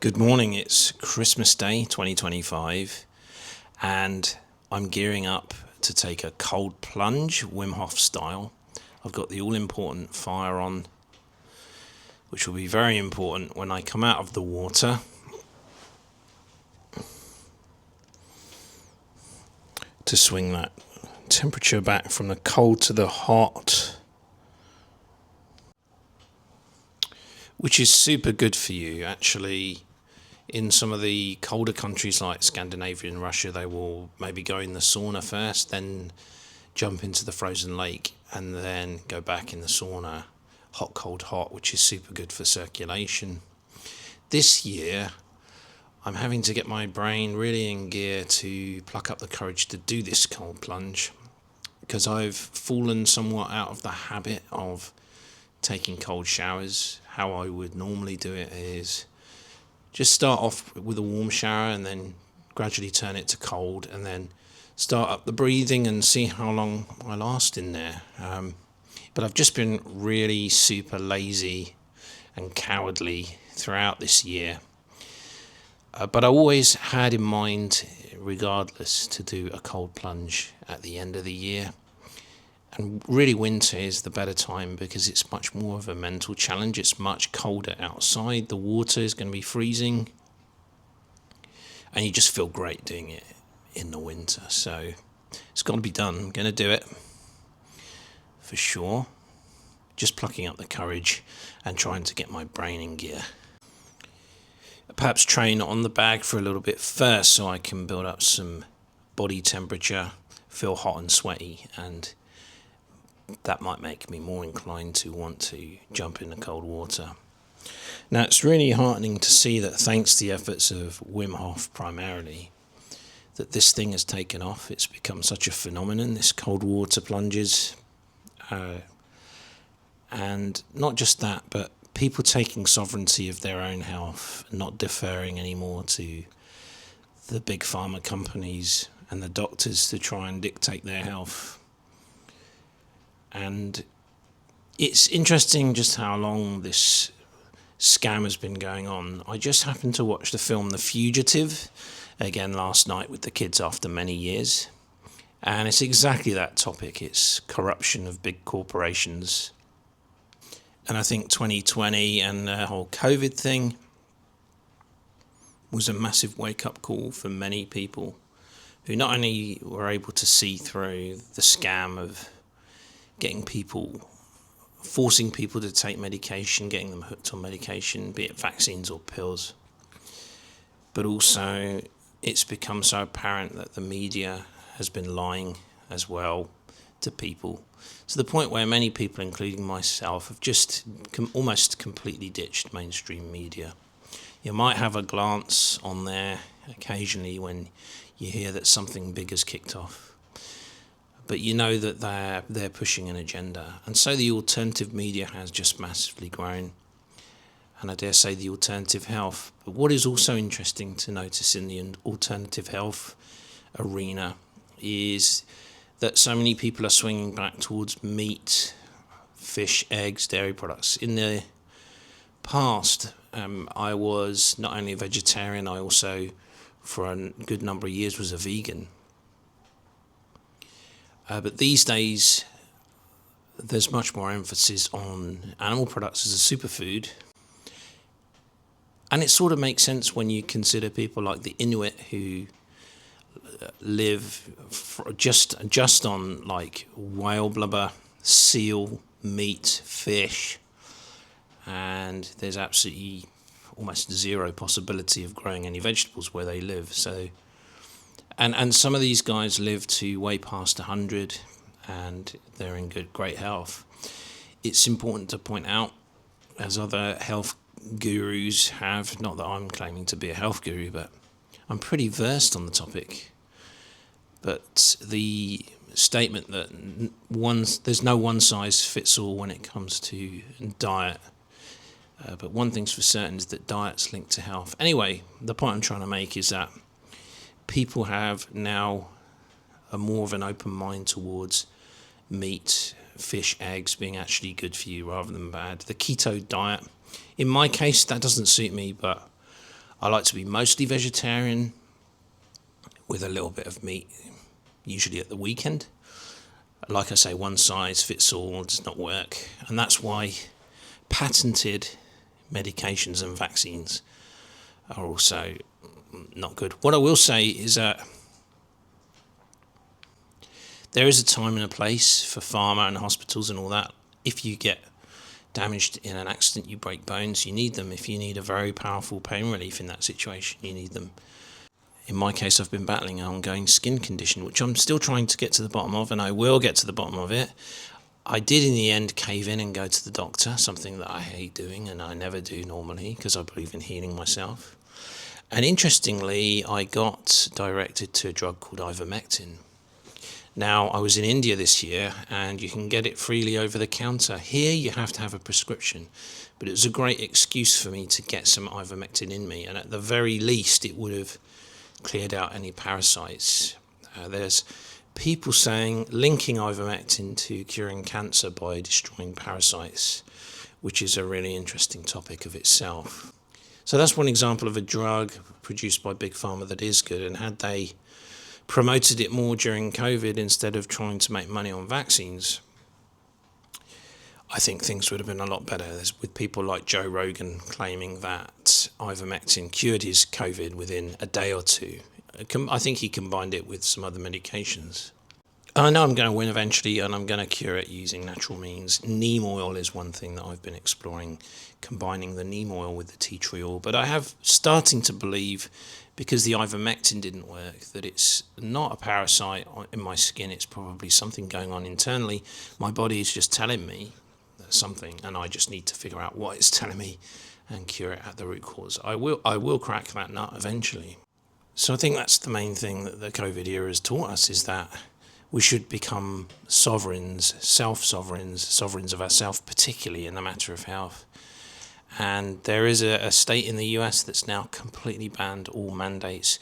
Good morning, it's Christmas Day 2025 and I'm gearing up to take a cold plunge, Wim Hof style. I've got the all-important fire on, which will be very important when I come out of the water. To swing that temperature back from the cold to the hot, which is super good for you actually. In some of the colder countries like Scandinavia and Russia, they will maybe go in the sauna first, then jump into the frozen lake, and then go back in the sauna, hot, cold, hot, which is super good for circulation. This year, I'm having to get my brain really in gear to pluck up the courage to do this cold plunge, because I've fallen somewhat out of the habit of taking cold showers. How I would normally do it is just start off with a warm shower and then gradually turn it to cold and then start up the breathing and see how long I last in there. But I've just been really super lazy and cowardly throughout this year. But I always had in mind, regardless, to do a cold plunge at the end of the year. And really winter is the better time because it's much more of a mental challenge. It's much colder outside. The water is going to be freezing. And you just feel great doing it in the winter. So it's got to be done. I'm going to do it for sure. Just plucking up the courage and trying to get my brain in gear. Perhaps train on the bag for a little bit first so I can build up some body temperature, feel hot and sweaty, and that might make me more inclined to want to jump in the cold water. Now, it's really heartening to see that thanks to the efforts of Wim Hof primarily, that this thing has taken off. It's become such a phenomenon, this cold water plunges. And not just that, but people taking sovereignty of their own health, not deferring anymore to the big pharma companies and the doctors to try and dictate their health. And it's interesting just how long this scam has been going on. I just happened to watch the film The Fugitive again last night with the kids after many years. And it's exactly that topic. It's corruption of big corporations. And I think 2020 and the whole COVID thing was a massive wake-up call for many people who not only were able to see through the scam of forcing people to take medication, getting them hooked on medication, be it vaccines or pills. But also, it's become so apparent that the media has been lying as well to people, to the point where many people, including myself, have just almost completely ditched mainstream media. You might have a glance on there occasionally when you hear that something big has kicked off. But you know that they're pushing an agenda. And so the alternative media has just massively grown. And I dare say the alternative health. But what is also interesting to notice in the alternative health arena is that so many people are swinging back towards meat, fish, eggs, dairy products. In the past, I was not only a vegetarian, I also, for a good number of years, was a vegan. But these days, there's much more emphasis on animal products as a superfood. And it sort of makes sense when you consider people like the Inuit who live just on like whale blubber, seal, meat, fish. And there's absolutely almost zero possibility of growing any vegetables where they live. So And some of these guys live to way past 100 and they're in great health. It's important to point out, as other health gurus have, not that I'm claiming to be a health guru, but I'm pretty versed on the topic. But the statement that there's no one size fits all when it comes to diet. But one thing's for certain is that diet's linked to health. Anyway, the point I'm trying to make is that people have now a more of an open mind towards meat, fish, eggs being actually good for you rather than bad. The keto diet, in my case, that doesn't suit me, but I like to be mostly vegetarian with a little bit of meat, usually at the weekend. Like I say, one size fits all does not work, and that's why patented medications and vaccines are also not good. What I will say is that there is a time and a place for pharma and hospitals and all that. If you get damaged in an accident, you break bones, you need them. If you need a very powerful pain relief in that situation, you need them. In my case, I've been battling an ongoing skin condition, which I'm still trying to get to the bottom of, and I will get to the bottom of it. I did in the end cave in and go to the doctor, something that I hate doing and I never do normally because I believe in healing myself. And interestingly, I got directed to a drug called ivermectin. Now, I was in India this year and you can get it freely over the counter. Here you have to have a prescription, but it was a great excuse for me to get some ivermectin in me, and at the very least it would have cleared out any parasites. There's people saying linking ivermectin to curing cancer by destroying parasites, which is a really interesting topic of itself. So that's one example of a drug produced by Big Pharma that is good, and had they promoted it more during COVID instead of trying to make money on vaccines, I think things would have been a lot better. There's with people like Joe Rogan claiming that ivermectin cured his COVID within a day or two. I think he combined it with some other medications. I know I'm going to win eventually, and I'm going to cure it using natural means. Neem oil is one thing that I've been exploring, combining the neem oil with the tea tree oil. But I have starting to believe, because the ivermectin didn't work, that it's not a parasite in my skin. It's probably something going on internally. My body is just telling me something, and I just need to figure out what it's telling me and cure it at the root cause. I will crack that nut eventually. So I think that's the main thing that the COVID era has taught us, is that we should become sovereigns, self-sovereigns, sovereigns of ourselves, particularly in the matter of health. And there is a state in the US that's now completely banned all mandates,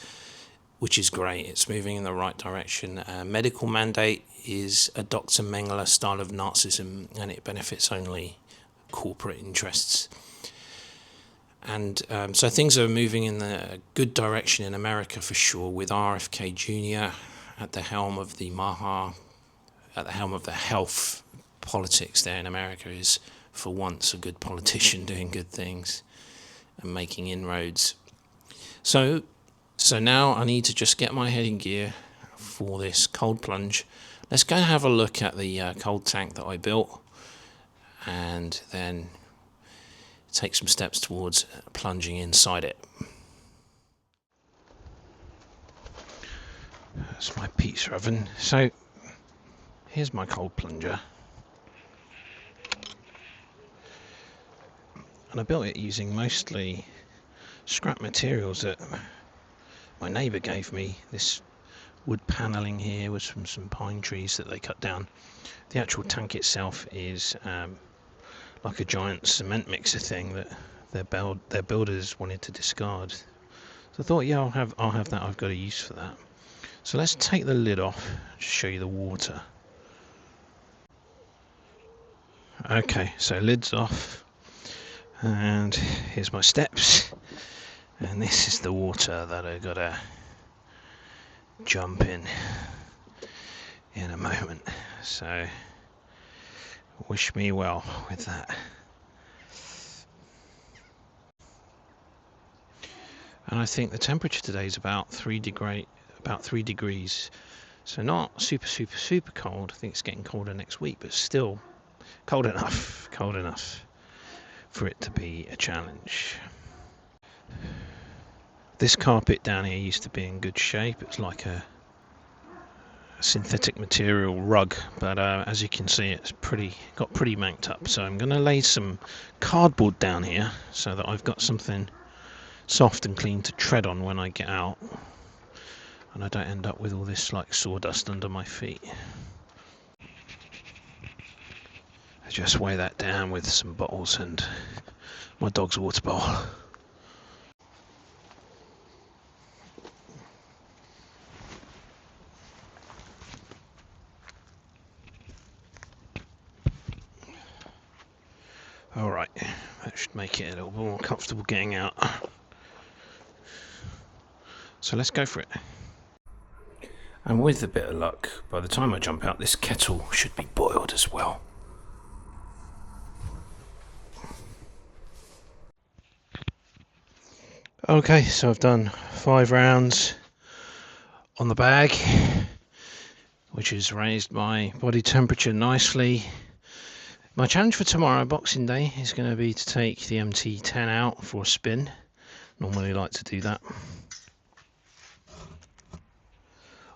which is great. It's moving in the right direction. A medical mandate is a Dr. Mengele style of Nazism, and it benefits only corporate interests. And so things are moving in the good direction in America for sure, with RFK Jr. at the helm of the health politics there in America. Is for once a good politician doing good things and making inroads. So now I need to just get my head in gear for this cold plunge. Let's go and have a look at the cold tank that I built, and then take some steps towards plunging inside it. That's my pizza oven. So here's my cold plunger, and I built it using mostly scrap materials that my neighbour gave me. This wood panelling here was from some pine trees that they cut down. The actual tank itself is like a giant cement mixer thing that their builders wanted to discard. So I thought, yeah, I'll have that. I've got a use for that. So let's take the lid off to show you the water. Okay, so lid's off, and here's my steps, and this is the water that I gotta jump in a moment. So wish me well with that. And I think the temperature today is about 3 degrees. So not super cold. I think it's getting colder next week, but still cold enough for it to be a challenge. This carpet down here used to be in good shape. It was like a synthetic material rug, but as you can see, it's got pretty manked up. So I'm going to lay some cardboard down here so that I've got something soft and clean to tread on when I get out, and I don't end up with all this like sawdust under my feet. I just weigh that down with some bottles and my dog's water bowl. Alright, that should make it a little more comfortable getting out. So let's go for it. And with a bit of luck, by the time I jump out, this kettle should be boiled as well. Okay, so I've done 5 rounds on the bag, which has raised my body temperature nicely. My challenge for tomorrow, Boxing Day, is going to be to take the MT10 out for a spin. Normally like to do that.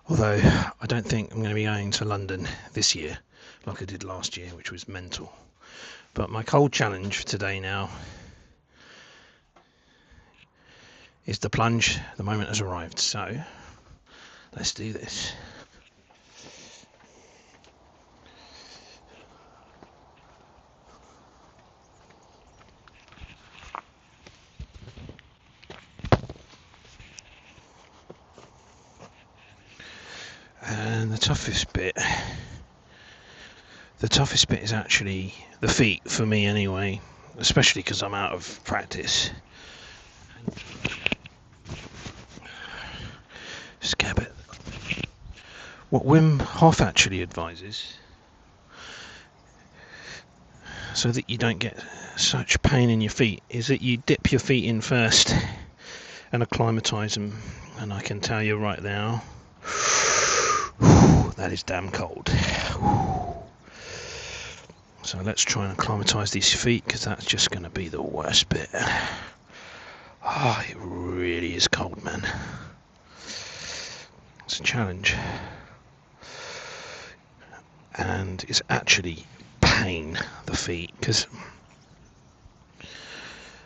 Although I don't think I'm going to be going to London this year like I did last year, which was mental. But my cold challenge for today now is the plunge. The moment has arrived, so let's do this. And the toughest bit is actually the feet for me anyway, especially because I'm out of practice. Scab it. What Wim Hof actually advises, so that you don't get such pain in your feet, is that you dip your feet in first and acclimatise them. And I can tell you right now, that is damn cold. So let's try and acclimatise these feet, because that's just going to be the worst bit. It really is cold, man. It's a challenge. And it's actually pain, the feet, because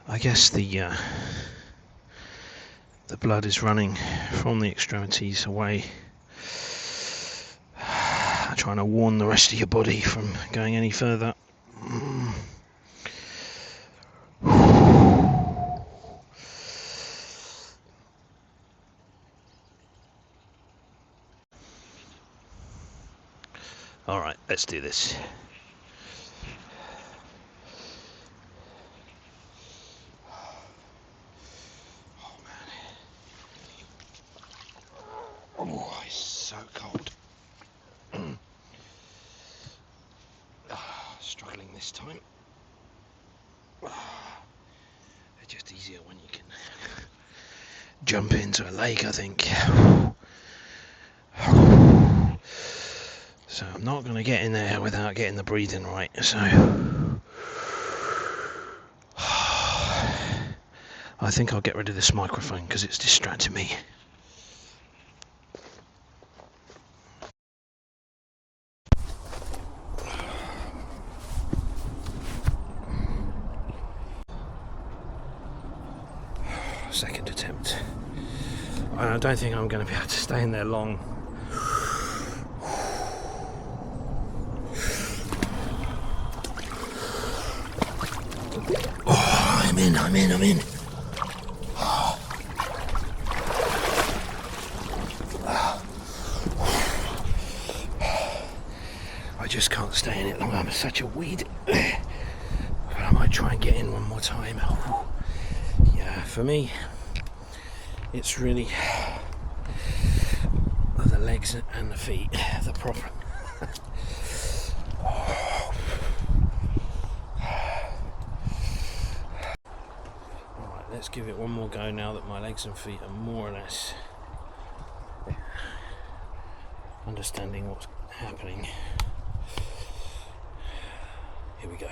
I guess the blood is running from the extremities away, trying to warn the rest of your body from going any further. All right, let's do this. Oh man, oh, it's so cold. Struggling this time. It's just easier when you can jump into a lake, I think. So I'm not going to get in there without getting the breathing right. So I think I'll get rid of this microphone because it's distracting me. Second attempt. I don't think I'm going to be able to stay in there long. Oh, I'm in. I just can't stay in it long. I'm such a weed. But I might try and get in one more time. Yeah, for me, it's really the legs and the feet, the problem. Alright, let's give it one more go now that my legs and feet are more or less understanding what's happening. Here we go.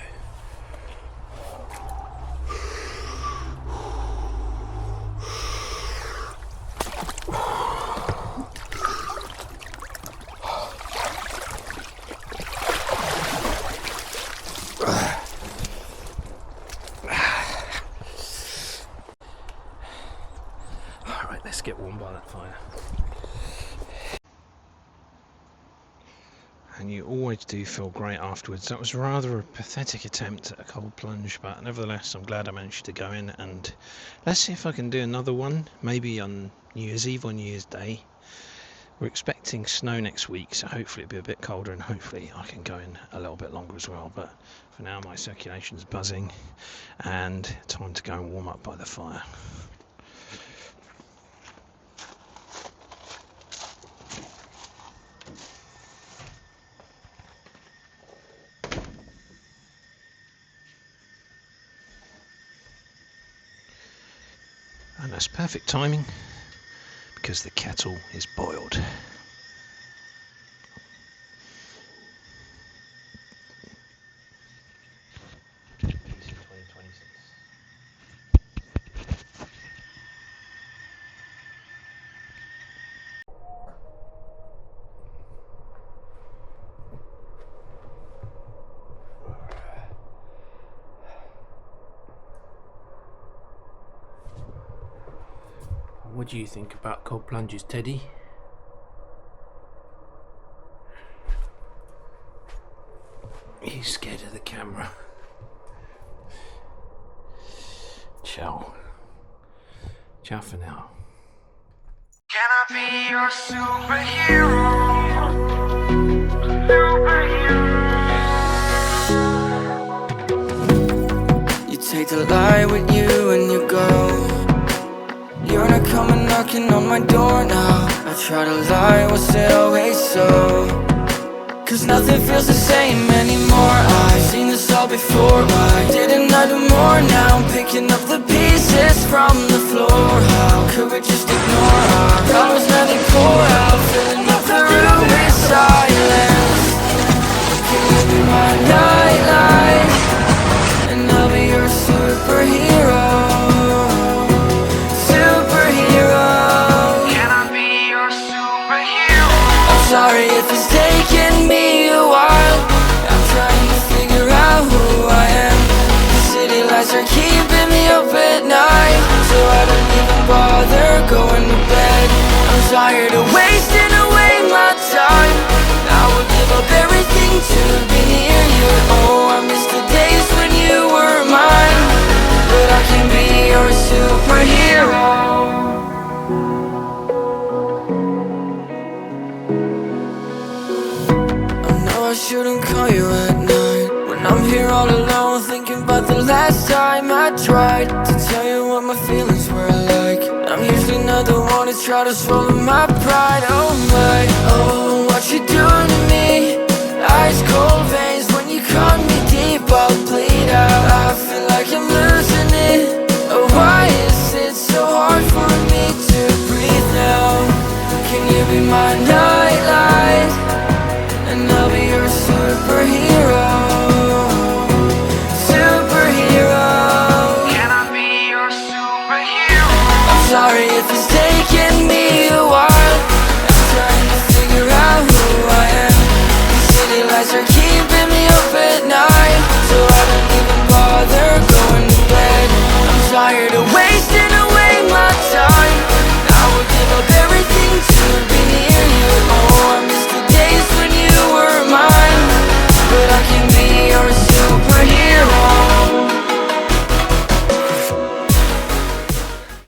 Alright, let's get warm by that fire. And you always do feel great afterwards. That was rather a pathetic attempt at a cold plunge, but nevertheless I'm glad I managed to go in, and let's see if I can do another one, maybe on New Year's Eve or New Year's Day. We're expecting snow next week, so hopefully it'll be a bit colder and hopefully I can go in a little bit longer as well. But for now my circulation's buzzing and time to go and warm up by the fire. And that's perfect timing because the kettle is boiled. What do you think about cold plunges, Teddy? He's scared of the camera. Ciao. Ciao for now. Can I be your superhero? Superhero. You take the light with you and you go. You're not coming knocking on my door now. I try to lie, was it always so? Cause nothing feels the same anymore. I've seen this all before. Why didn't I do more? Now I'm picking up the pieces from the floor. How could we just ignore our problems? Now they pour out, filling up the room with silence. Can you be my nightlight? And I'll be your superhero. Sorry if it's taking me a while. I'm trying to figure out who I am. The city lights are keeping me up at night, so I don't even bother going to bed. I'm tired of wasting away my time. I would give up everything to be near you. Oh, I miss the days when you were mine, but I can be your superhero. I shouldn't call you at night when I'm here all alone, thinking about the last time I tried to tell you what my feelings were like. I'm usually not the one to try to swallow my pride. Oh my, oh, what you doing to me? Ice cold veins when you cut me deep, I'll bleed out. I feel like I'm losing it. Oh, why is it so hard for me to breathe now? Can you be my nightlight? And I'll be your superhero. Superhero. Can I be your superhero? I'm sorry if it's taking me a while. I'm trying to figure out who I am. The city lights are keeping me up at night, so I don't even bother going to bed. I'm tired of